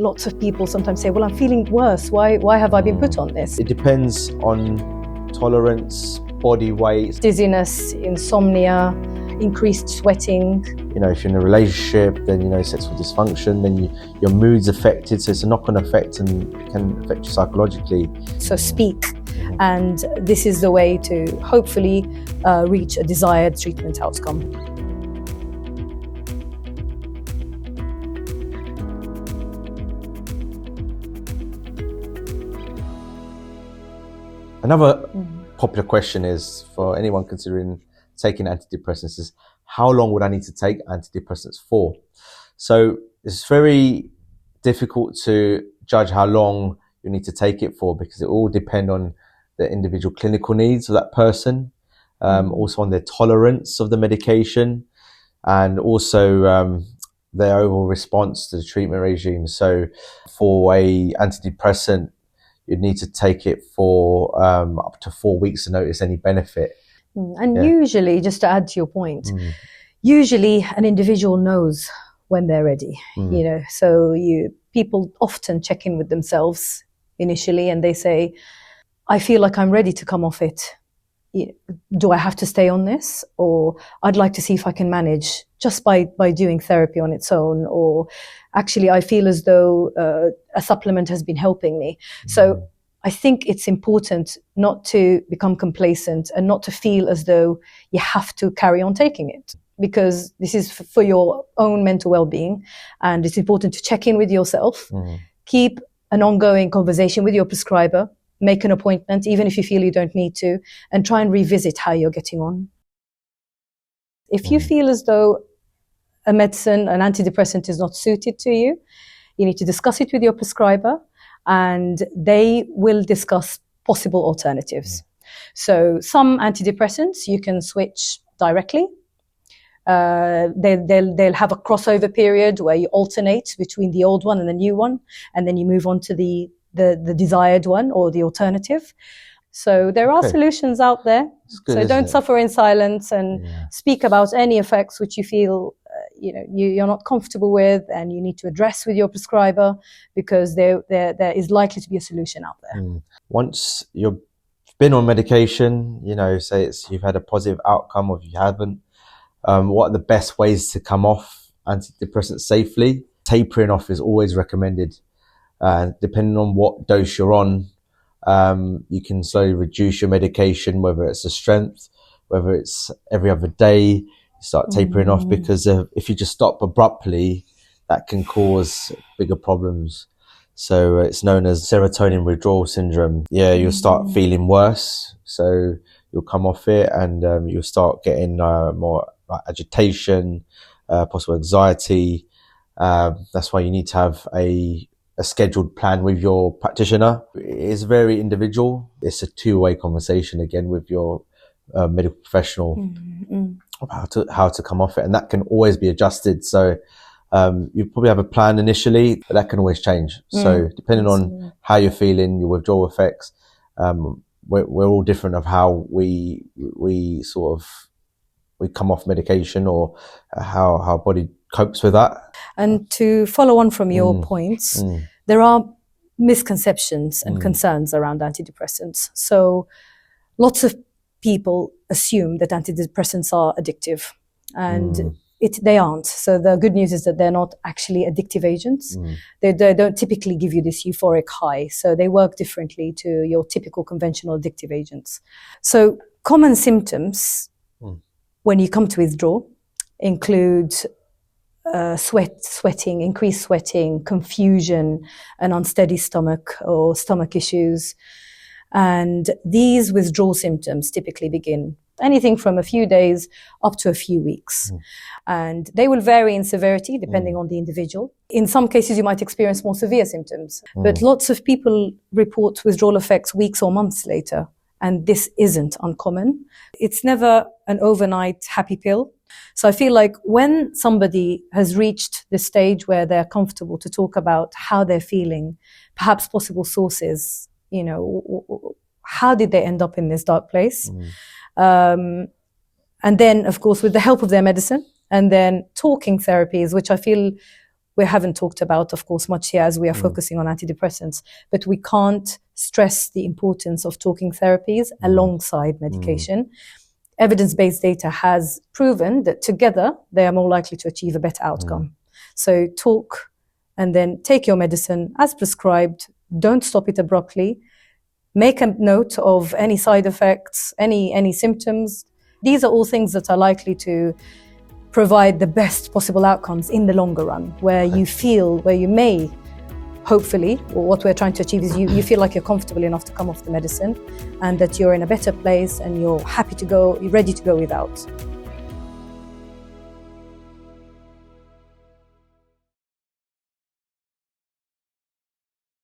lots of people sometimes say, well, I'm feeling worse. Why have I been put on this? It depends on tolerance, body weight. Dizziness, insomnia, increased sweating. You know, if you're in a relationship, then, you know, sexual dysfunction, then your mood's affected. So it's a knock-on effect and can affect you psychologically. So speak. And this is the way to hopefully reach a desired treatment outcome. Another popular question is, for anyone considering taking antidepressants, is how long would I need to take antidepressants for? So it's very difficult to judge how long you need to take it for, because it all depends on the individual clinical needs of that person, also on their tolerance of the medication, and also their overall response to the treatment regime. So for a antidepressant, you'd need to take it for up to 4 weeks to notice any benefit. And usually, just to add to your point, usually an individual knows when they're ready, you know, so people often check in with themselves initially and they say, I feel like I'm ready to come off it. Do I have to stay on this? Or I'd like to see if I can manage just by doing therapy on its own, or actually I feel as though a supplement has been helping me. So I think it's important not to become complacent and not to feel as though you have to carry on taking it, because this is for your own mental well-being, and it's important to check in with yourself, keep an ongoing conversation with your prescriber, make an appointment, even if you feel you don't need to, and try and revisit how you're getting on. If you feel as though a medicine, an antidepressant, is not suited to you, you need to discuss it with your prescriber, and they will discuss possible alternatives. So some antidepressants you can switch directly. They'll have a crossover period where you alternate between the old one and the new one, and then you move on to the desired one or the alternative. So there are solutions out there. Good, so don't suffer in silence, and speak about any effects which you feel you're not comfortable with, and you need to address with your prescriber, because there is likely to be a solution out there. Once you've been on medication, say you've had a positive outcome, or if you haven't, what are the best ways to come off antidepressants safely? Tapering off is always recommended. Depending on what dose you're on, you can slowly reduce your medication, whether it's the strength, whether it's every other day, you start tapering off, because if you just stop abruptly, that can cause bigger problems. So it's known as serotonin withdrawal syndrome. You'll start feeling worse, so you'll come off it, and you'll start getting more agitation, possible anxiety. That's why you need to have a scheduled plan with your practitioner. It's very individual. It's a two-way conversation again with your medical professional about how to come off it, and that can always be adjusted. So you probably have a plan initially, but that can always change. So depending on how you're feeling, your withdrawal effects, we're all different of how we come off medication, or how our body copes with that. And to follow on from your points, there are misconceptions and concerns around antidepressants. So lots of people assume that antidepressants are addictive, and they aren't. So the good news is that they're not actually addictive agents. They don't typically give you this euphoric high. So they work differently to your typical conventional addictive agents. So common symptoms when you come to withdraw include sweating, increased sweating, confusion, an unsteady stomach or stomach issues. And these withdrawal symptoms typically begin anything from a few days up to a few weeks. And they will vary in severity depending on the individual. In some cases, you might experience more severe symptoms, but lots of people report withdrawal effects weeks or months later. And this isn't uncommon. It's never an overnight happy pill. So I feel like when somebody has reached the stage where they're comfortable to talk about how they're feeling, perhaps possible sources, how did they end up in this dark place? And then, of course, with the help of their medicine, and then talking therapies, which I feel we haven't talked about, of course, much here as we are focusing on antidepressants, but we can't stress the importance of talking therapies alongside medication. Evidence-based data has proven that together they are more likely to achieve a better outcome. So talk and then take your medicine as prescribed. Don't stop it abruptly. Make a note of any side effects, any symptoms. These are all things that are likely to provide the best possible outcomes in the longer run, where you may, hopefully, or what we're trying to achieve is you feel like you're comfortable enough to come off the medicine and that you're in a better place and you're happy to go, you're ready to go without.